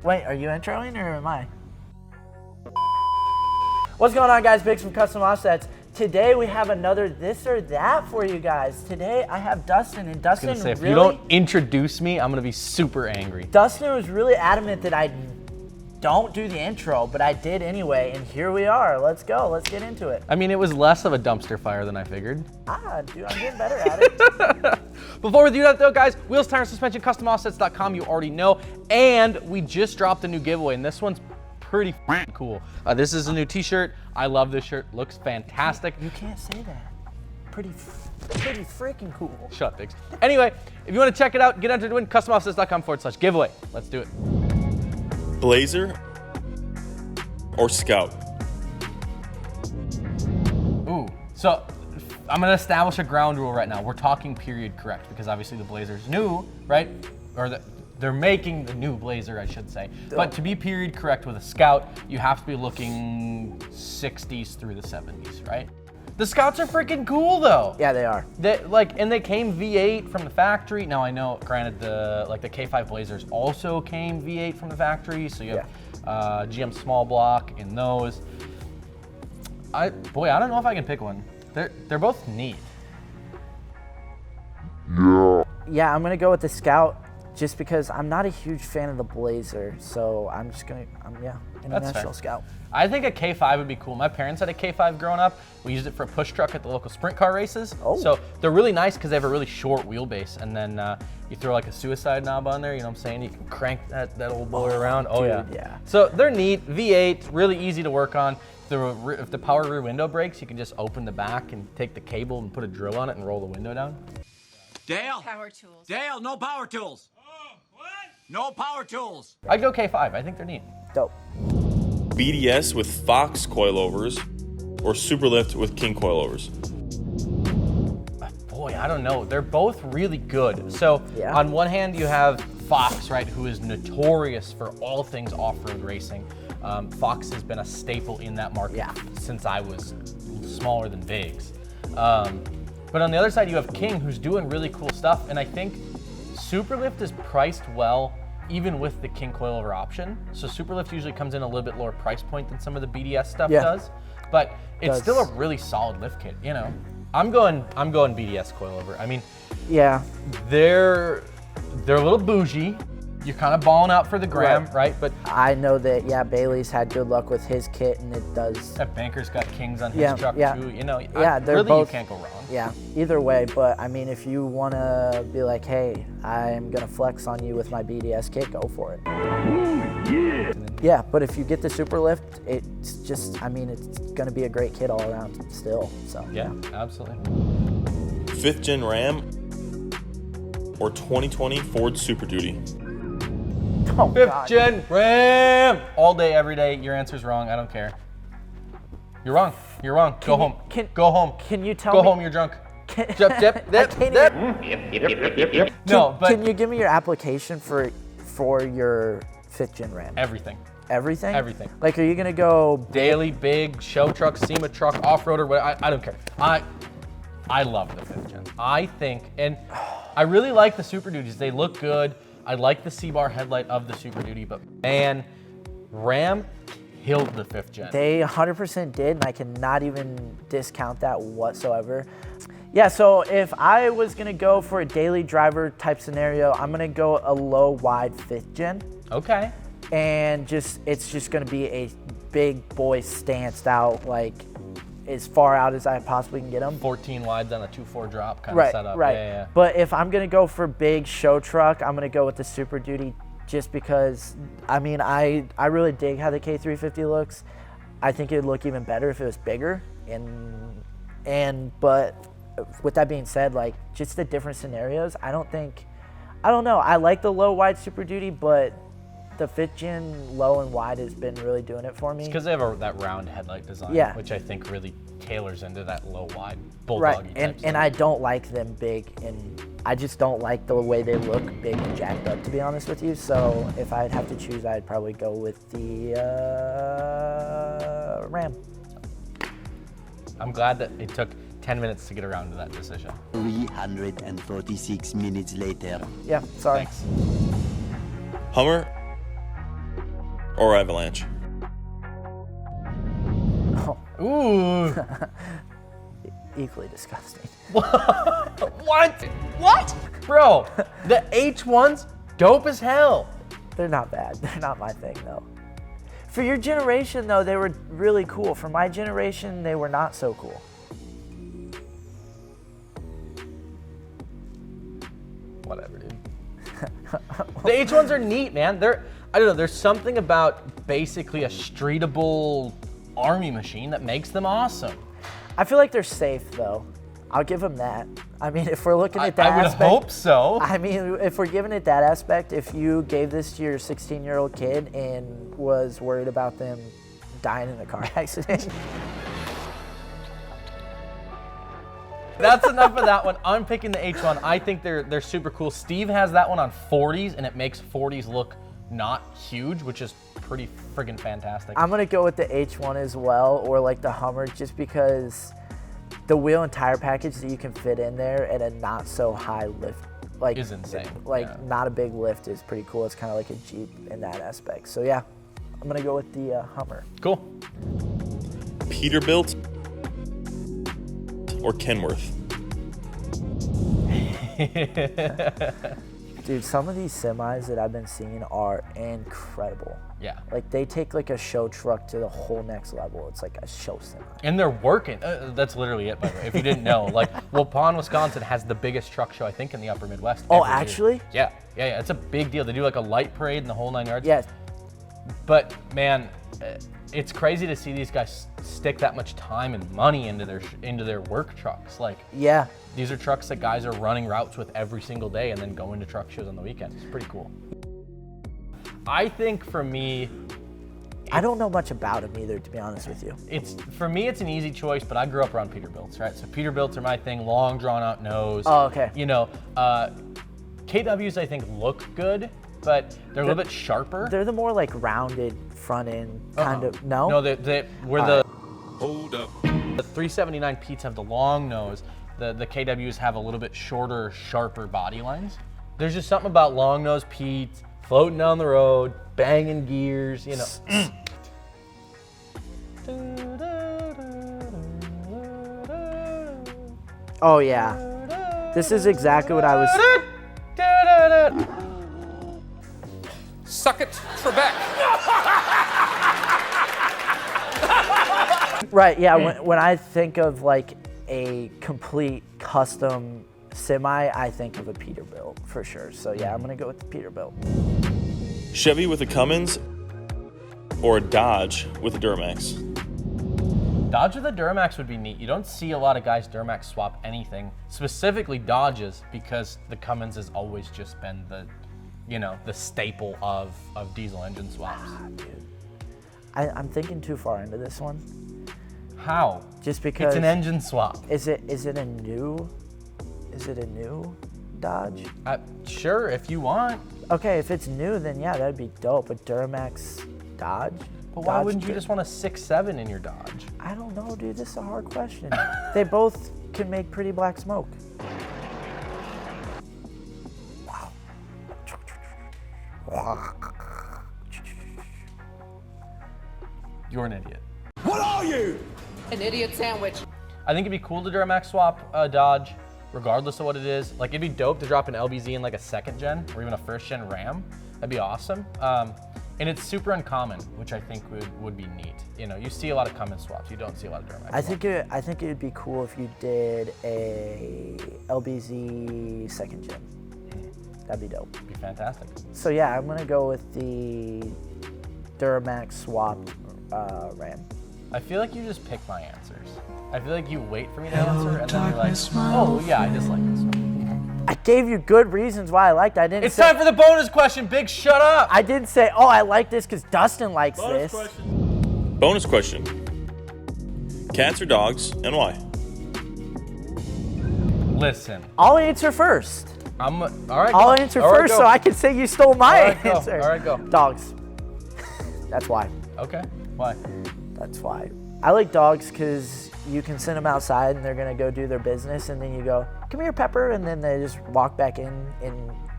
Wait, are you introing or am I? What's going on, guys? Biggs from Custom Offsets. Today we have another this or that for you guys. Today I have Dustin, and Dustin If you don't introduce me, I'm gonna be super angry. Dustin was really adamant that I don't do the intro, but I did anyway, and here we are. Let's go. Let's get into it. I mean, it was less of a dumpster fire than I figured. Dude, I'm getting better at it. Before we do that though, guys, wheels, tires, suspension, customoffsets.com, you already know. And we just dropped a new giveaway, and this one's pretty cool. This is a new t-shirt. I love this shirt. Looks fantastic. You can't say that. Pretty freaking cool. Shut up, Biggs. Anyway, if you want to check it out, get entered to win, customoffsets.com/giveaway. Let's do it. Blazer or Scout? Ooh, so I'm gonna establish a ground rule right now. We're talking period correct because obviously the Blazer's new, right? Or they're making the new Blazer, I should say. But to be period correct with a Scout, you have to be looking 60s through the 70s, right? The Scouts are freaking cool though. Yeah, they are. And they came V8 from the factory. Now I know, granted, the K5 Blazers also came V8 from the factory, so you have GM small block in those. I don't know if I can pick one. They're both neat. Yeah, I'm gonna go with the Scout just because I'm not a huge fan of the Blazer, so I'm just gonna, International Scout. I think a K5 would be cool. My parents had a K5 growing up. We used it for a push truck at the local sprint car races. Oh. So they're really nice because they have a really short wheelbase, and then you throw like a suicide knob on there, you know what I'm saying? You can crank that old boy around. Oh dude, yeah. yeah. So they're neat, V8, really easy to work on. If the power rear window breaks, you can just open the back and take the cable and put a drill on it and roll the window down. Dale! Power tools. Dale, no power tools! Oh, what? No power tools! I'd go K5, I think they're neat. Dope. BDS with Fox coilovers or Superlift with King coilovers? Boy, I don't know. They're both really good. So on one hand, you have Fox, right, who is notorious for all things off-road racing. Fox has been a staple in that market since I was smaller than Biggs. But on the other side, you have King, who's doing really cool stuff. And I think Superlift is priced well, even with the King coilover option. So Superlift usually comes in a little bit lower price point than some of the BDS stuff does. But it's still a really solid lift kit, you know. I'm going BDS coilover. I mean, they're a little bougie. You're kind of balling out for the gram, right? But I know that, Bailey's had good luck with his kit, and it does. That Banker's got Kings on his truck too. You know, they're both, you can't go wrong. Yeah, either way. But I mean, if you want to be like, hey, I'm gonna flex on you with my BDS kit, go for it. Yeah, but if you get the Superlift, it's just, I mean, it's gonna be a great kit all around still. So yeah, absolutely. 5th gen Ram or 2020 Ford Superduty? Oh, 5th gen Ram! All day, every day. Your answer's wrong. I don't care. You're wrong. You're wrong. Go home. Go home. Can you tell me? Go home. You're drunk. No, but can you give me your application for your 5th gen Ram? Everything. Everything? Everything. Like, are you gonna go daily, big, show truck, SEMA truck, off-roader? I don't care. I love the 5th gen. I think, and I really like the Super Duties. They look good. I like the C-bar headlight of the Super Duty, but man, Ram killed the 5th gen. They 100% did, and I cannot even discount that whatsoever. Yeah, so if I was gonna go for a daily driver type scenario, I'm gonna go a low wide 5th gen. Okay. And it's just gonna be a big boy stanced out, like as far out as I possibly can get them. 14 wides on a 2.4 drop kind of setup. Right. Yeah. But if I'm gonna go for big show truck, I'm gonna go with the Super Duty, just because, I mean, I really dig how the K350 looks. I think it'd look even better if it was bigger. But with that being said, like, just the different scenarios, I don't know. I like the low wide Super Duty, but the 5th gen low and wide has been really doing it for me. It's because they have that round headlight design, which I think really tailors into that low wide bulldoggy type stuff. And I don't like them big, and I just don't like the way they look big and jacked up, to be honest with you. So if I'd have to choose, I'd probably go with the Ram. I'm glad that it took 10 minutes to get around to that decision. 346 minutes later. Yeah, sorry. Thanks. Hummer or Avalanche? Ooh. Equally disgusting. What? What? Bro, the H1's dope as hell. They're not bad. They're not my thing, though. For your generation, though, they were really cool. For my generation, they were not so cool. Whatever, dude. The H1s are neat, man. I don't know, there's something about basically a streetable army machine that makes them awesome. I feel like they're safe, though. I'll give them that. I mean, if we're looking at that aspect. I would hope so. I mean, if we're giving it that aspect, if you gave this to your 16-year-old kid and was worried about them dying in a car accident. That's enough of that one. I'm picking the H1. I think they're super cool. Steve has that one on 40s, and it makes 40s look not huge, which is pretty friggin' fantastic. I'm gonna go with the H1 as well, or like the Hummer, just because the wheel and tire package that you can fit in there at a not so high lift, like, is insane. Like, yeah. Not a big lift is pretty cool. It's kind of like a Jeep in that aspect. So yeah, I'm gonna go with the Hummer. Cool. Peterbilt or Kenworth? Dude, some of these semis that I've been seeing are incredible. Yeah. Like, they take like a show truck to the whole next level. It's like a show semi. And they're working. That's literally it, by the way. If you didn't know, like, Waupun, Wisconsin has the biggest truck show, I think, in the upper Midwest. Oh, actually? Yeah. It's a big deal. They do like a light parade and the whole 9 yards. Yeah. But man, it's crazy to see these guys stick that much time and money into their work trucks. Like, yeah. These are trucks that guys are running routes with every single day and then going to truck shows on the weekends. It's pretty cool. I think for me, I don't know much about them either, to be honest with you. For me, it's an easy choice, but I grew up around Peterbilts, right? So Peterbilts are my thing, long, drawn-out nose. Oh, okay. You know, KWs I think look good, but they're a little bit sharper. They're the more like rounded front end kind of. No? No, Hold up. The 379 Pete's have the long nose. The KWs have a little bit shorter, sharper body lines. There's just something about long nose Pete's, floating down the road, banging gears, you know. Oh yeah. This is exactly what I was. Suck it, Trebek. Right, yeah, when I think of like a complete custom semi, I think of a Peterbilt for sure. So yeah, I'm gonna go with the Peterbilt. Chevy with a Cummins or a Dodge with a Duramax? Dodge with a Duramax would be neat. You don't see a lot of guys Duramax swap anything, specifically Dodges, because the Cummins has always just been the staple of diesel engine swaps. Dude. I'm thinking too far into this one. How? Just because it's an engine swap. Is it a new Dodge? Sure, if you want. Okay, if it's new, then yeah, that'd be dope. A Duramax Dodge? But why wouldn't you just want a 6.7 in your Dodge? I don't know, dude. This is a hard question. They both can make pretty black smoke. Wow. You're an idiot. What are you? An idiot sandwich. I think it'd be cool to Duramax swap a Dodge, regardless of what it is. Like, it'd be dope to drop an LBZ in like a 2nd gen or even a 1st gen Ram. That'd be awesome. And it's super uncommon, which I think would be neat. You know, you see a lot of Cummins swaps. You don't see a lot of Duramax I swaps. think it would be cool if you did a LBZ 2nd gen. That'd be dope. It'd be fantastic. So yeah, I'm gonna go with the Duramax swapped Ram. I feel like you just pick my answers. I feel like you wait for me to answer, and then you're like, oh yeah, I dislike this one. I gave you good reasons why I liked it. I didn't It's say, time for the bonus question, Big. Shut up. I didn't say, oh, I like this because Dustin likes this. Bonus question. Cats or dogs, and why? Listen, I'll answer first. all right. I'll answer first so I can say you stole my All right, go. answer. All right, go. Dogs. That's why. Okay. Why? That's why. I like dogs because you can send them outside and they're gonna go do their business, and then you go, come here, Pepper, and then they just walk back in.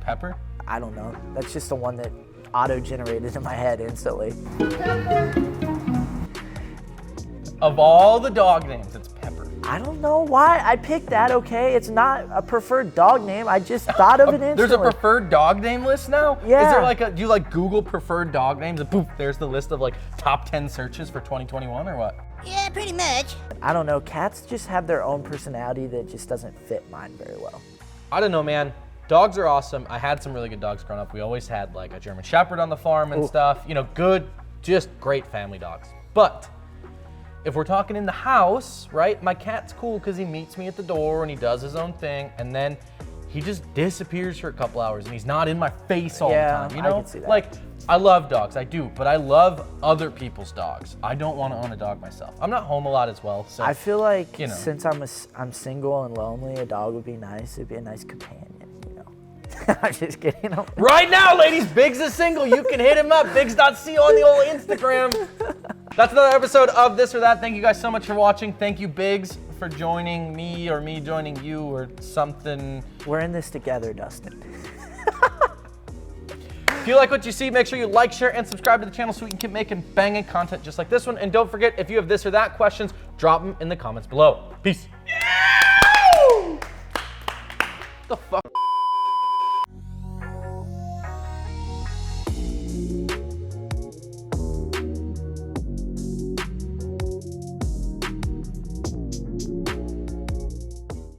Pepper? I don't know. That's just the one that auto-generated in my head instantly. Of all the dog names, it's Pepper. I don't know why I picked that, okay? It's not a preferred dog name. I just thought of it instantly. There's a preferred dog name list now? Yeah. Is there like do you like Google preferred dog names and poof, there's the list of like top 10 searches for 2021 or what? Yeah, pretty much. I don't know. Cats just have their own personality that just doesn't fit mine very well. I don't know, man. Dogs are awesome. I had some really good dogs growing up. We always had like a German Shepherd on the farm and stuff. You know, good, just great family dogs. But if we're talking in the house, right, my cat's cool because he meets me at the door and he does his own thing, and then he just disappears for a couple hours and he's not in my face all the time, you know? I can see that. Like, I love dogs, I do, but I love other people's dogs. I don't want to own a dog myself. I'm not home a lot as well, so. I feel like you know. since I'm single and lonely, a dog would be nice. It'd be a nice companion, you know? I'm just kidding. Right now, ladies, Biggs is single. You can hit him up, Biggs.co on the old Instagram. That's another episode of This or That. Thank you guys so much for watching. Thank you, Biggs, for joining me or me joining you or something. We're in this together, Dustin. If you like what you see, make sure you like, share, and subscribe to the channel so we can keep making banging content just like this one. And don't forget, if you have this or that questions, drop them in the comments below. Peace. The fuck?